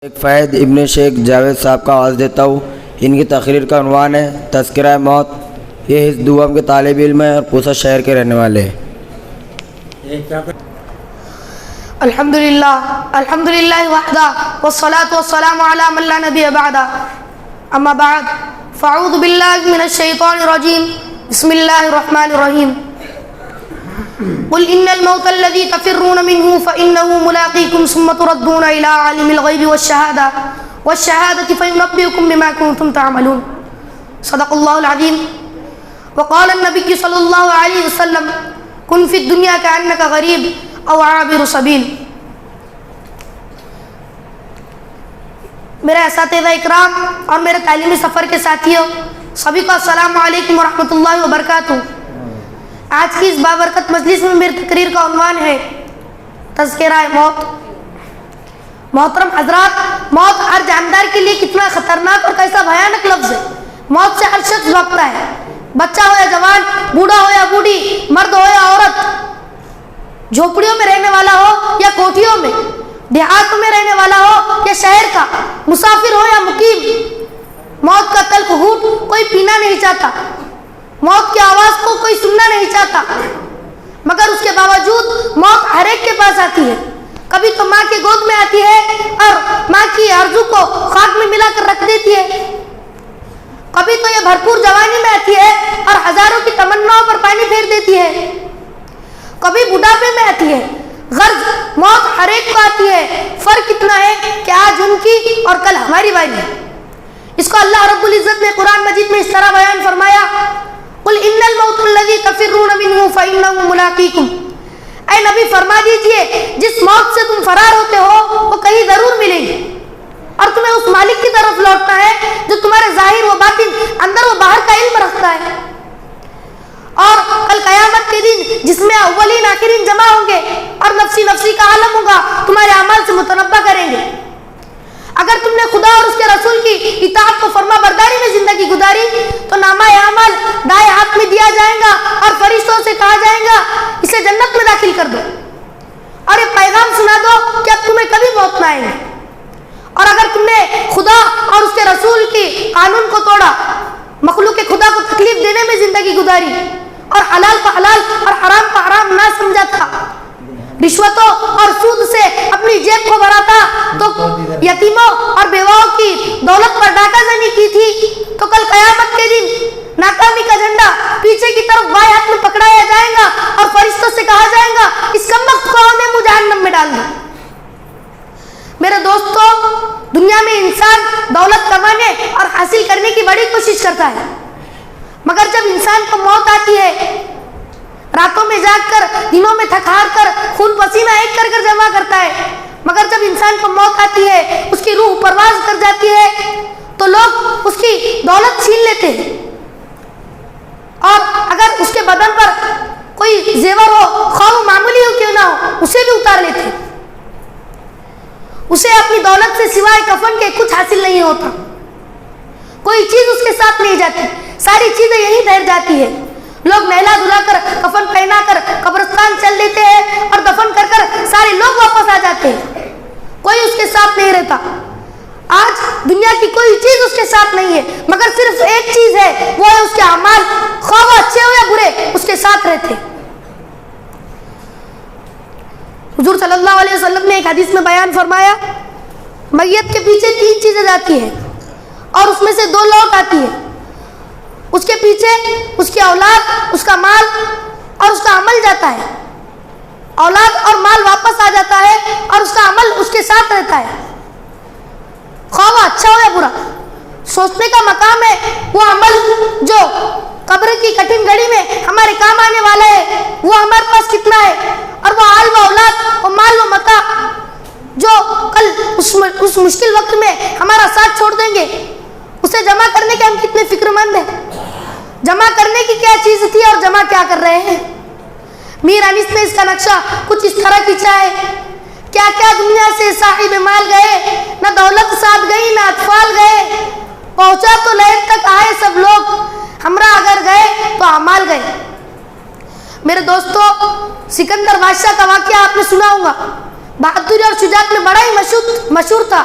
ایک فہد ابن شیخ جاوید صاحب کا آواز دیتا ہوں۔ ان کی تقریر کا عنوان ہے تذکرہ موت۔ یہ حزب دوم کے طالب علم ہیں اور پوسا شہر کے رہنے والے ہیں۔ الحمدللہ وحدہ والصلاة والسلام علی من لا نبی بعدہ، اما بعد فاعوذ باللہ من الشیطان الرجیم، بسم اللہ الرحمن الرحیم۔ قل ان الموت الذي تفرون منه فانه ملاقيكم ثم تردون الى عالم الغيب والشهادة فينبئكم بما كنتم تعملون، صدق الله العظيم۔ وقال النبي صلى الله عليه وسلم كن في الدنيا كأنك غريب او عابر سبيل۔ میرے اساتذہ اکرام اور میرے تعلیمی سفر کے ساتھیوں، سبھی کو السلام علیکم ورحمۃ اللہ وبرکاتہ۔ آج کی اس بابرکت مجلس میں میری تقریر کا عنوان ہے تذکرہ موت۔ محترم حضرات، موت ہر جاندار کے لیے کتنا خطرناک اور کیسا بھیانک لفظ ہے۔ موت سے ہر شخص بھاگتا ہے، بچہ ہو یا جوان، بوڑھا ہو یا بوڑھی، مرد ہو یا عورت، جھوپڑیوں میں رہنے والا ہو یا کوٹھیوں میں، دیہاتوں میں رہنے والا ہو یا شہر کا، مسافر ہو یا مقیم، موت کا تلخ گھونٹ کوئی پینا نہیں چاہتا، موت کی آواز کو کوئی سننا نہیں چاہتا، مگر اس کے باوجود موت ہر ایک کے پاس آتی ہے۔ کبھی تو ماں کی گود میں آتی ہے اور ماں کی آرزو کو خاک میں ملا کر رکھ دیتی ہے، کبھی تو یہ بھرپور جوانی میں آتی ہے اور ہزاروں کی تمناؤں پر پانی پھیر دیتی ہے، کبھی بڑھاپے میں آتی ہے۔ غرض موت ہر ایک کو آتی ہے، فرق اتنا ہے کہ آج ان کی اور کل ہماری باری ہے۔ اس کو اللہ رب العزت نے قرآن مجید میں اس طرح بیان فرمایا، قل ان الموت الذي تفرون منه فانه ملاقيكم۔ اے نبی فرما دیجئے، جس موت سے تم فرار ہوتے ہو وہ کہیں ضرور ملے گی، اور تمہیں اس مالک کی طرف لوٹنا ہے جو تمہارے ظاہر و باطن، اندر و باہر کا علم رکھتا ہے۔ اور کل قیامت کے دن جس میں اولین آخرین جمع ہوں گے اور نفسی نفسی کا عالم ہوگا، تمہارے اعمال سے متنبہ کریں گے۔ اگر تم نے خدا اور اس کے رسول کی اطاعت کو فرما برداری میں زندگی گزاری تو نامہ اعمال دائیں ہاتھ میں دیا جائے گا اور فرشتوں سے کہا جائے گا اسے جنت میں داخل کر دو، اور یہ پیغام سنا دو کہ اب تمہیں کبھی موت نہ آئے گی۔ اور اگر تم نے خدا اور اس کے رسول کی قانون کو توڑا، مخلوق خدا کو تکلیف دینے میں زندگی گزاری اور حلال کو حلال اور حرام کو حرام نہ سمجھا تھا، رشوتوں اور سود سے اپنی جیب کو بھرا تھا، تو یتیموں اور بیواؤں کی دولت پر ڈاکہ زنی کی تھی، تو کل قیامت کے دن ناکامی کا جھنڈا پیچھے کی طرف بائیں ہاتھ میں پکڑایا جائے گا اور فرشتوں سے کہا جائے گا اس کمبخت کو منہ جہنم میں ڈال دو۔ میرے دوستو، دنیا میں انسان دولت کمانے اور حاصل کرنے کی بڑی کوشش کرتا ہے، مگر جب انسان کو موت آتی ہے، راتوں میں جاگ کر، دنوں میں تھک ہار کر، خون پسینہ ایک کر کر جمع کرتا ہے، مگر جب انسان کو موت آتی ہے، اس کی روح پرواز کر جاتی ہے، تو لوگ اس کی دولت چھین لیتے ہیں، اور اگر اس کے بدن پر کوئی زیور ہو، خواہ وہ معمولی ہو کیوں نہ ہو، اسے بھی اتار لیتے ہیں۔ اسے اپنی دولت سے سوائے کفن کے کچھ حاصل نہیں ہوتا، کوئی چیز اس کے ساتھ نہیں جاتی، ساری چیزیں یہیں ٹھہر جاتی ہے۔ لوگ نہلا دھلا کر، کفن پہنا کر قبرستان چل دیتے ہیں اور دفن کر کر سارے لوگ واپس آ جاتے ہیں، کوئی اس کے ساتھ نہیں رہتا۔ آج دنیا کی کوئی چیز اس کے ساتھ نہیں ہے، مگر صرف ایک چیز ہے، وہ ہے اس کے اعمال، خواہ وہ اچھے ہو یا برے، اس کے ساتھ رہتے۔ حضور صلی اللہ علیہ وسلم نے ایک حدیث میں بیان فرمایا، میت کے پیچھے 3 چیزیں جاتی ہیں اور اس میں سے 2 لوٹ آتی ہیں۔ اس کے پیچھے اس کی اولاد، اس کا مال اور اس کا عمل جاتا ہے۔ اولاد اور مال واپس آ جاتا ہے اور اس کا عمل اس کے ساتھ رہتا ہے، خواہ وہ اچھا ہو یا برا۔ سوچنے کا مقام ہے وہ عمل جو قبر کی کٹھن گھڑی میں ہمارے کام آنے والا ہے، وہ ہمارے پاس کتنا ہے، اور وہ آل و اولاد، وہ مال و متاع جو کل اس مشکل وقت میں ہمارا ساتھ چھوڑ دیں گے، اسے جمع کرنے کے ہم کتنے فکر مند ہیں۔ جمع کرنے کی کیا چیز تھی اور جمع کیا کر رہے ہیں؟ میر انیس نے اس کا نقشہ کچھ اس طرح کھینچا ہے، کیا کیا دنیا سے صاحب مال گئے، نہ دولت ساتھ گئی نہ اطفال گئے، پہنچا تو لہر تک آئے سب لوگ، ہمراہ اگر گئے تو اعمال گئے۔ میرے دوستو، سکندر بادشاہ کا واقعہ آپ نے سنا ہوگا، بہادری اور شجاعت میں بڑا ہی مشہور تھا۔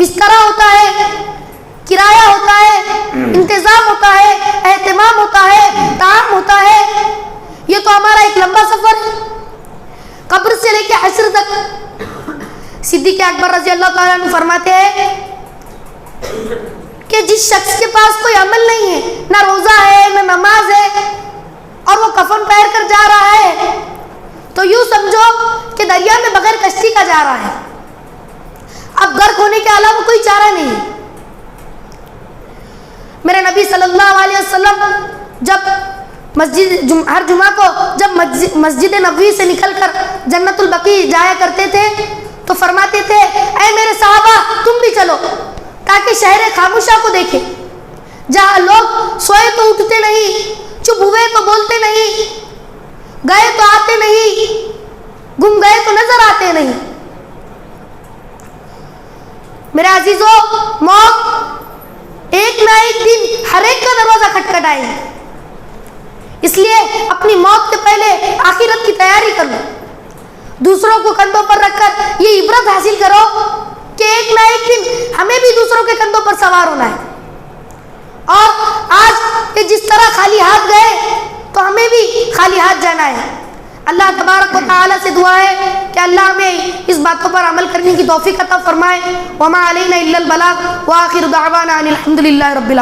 بستر ہوتا ہے، کرایہ ہوتا ہے، انتظام ہوتا ہے، اہتمام ہوتا ہے، طعام ہوتا ہے. یہ تو ہمارا ایک لمبا سفر ہے قبر سے لے کے حشر تک. صدیق اکبر رضی اللہ تعالیٰ عنہ فرماتے ہیں کہ جس شخص کے پاس کوئی عمل نہیں ہے، نہ روزہ ہے نہ نماز ہے، اور وہ کفن پہن کر جا رہا ہے، تو یوں سمجھو کہ دریا میں بغیر کشتی کا جا رہا ہے. اب غرق ہونے کے علاوہ کوئی چارہ نہیں. میرے نبی صلی اللہ علیہ وسلم جب ہر جمعہ کو جب مسجد نبوی سے نکل کر جنت البقیع جایا کرتے تھے تو فرماتے تھے اے میرے صحابہ تم بھی چلو تاکہ شہر خاموشہ کو دیکھیں، جہاں لوگ سوئے تو اٹھتے نہیں، چپ ہوئے تو بولتے نہیں، گئے تو آتے نہیں، گم گئے تو نظر آتے نہیں. میرے عزیزو، موت ایک نہ ایک دن ہر ایک کا دروازہ کھٹکھٹائے گی. اس لیے اپنی موت کے پہلے آخرت کی تیاری کرو. دوسروں کو کندھوں پر رکھ کر یہ عبرت حاصل کرو کہ ایک نہ ایک دن ہمیں بھی دوسروں کے کندھوں پر سوار ہونا ہے. اور آج یہ جس طرح خالی ہاتھ گئے تو ہمیں بھی خالی ہاتھ جانا ہے. اللہ تبارک و تعالی سے دعا ہے کہ اللہ ہمیں اس باتوں پر عمل کرنے کی توفیق عطا فرمائے. وما علینا الا البلاغ وآخر دعوانا ان الحمد للہ رب العالمین.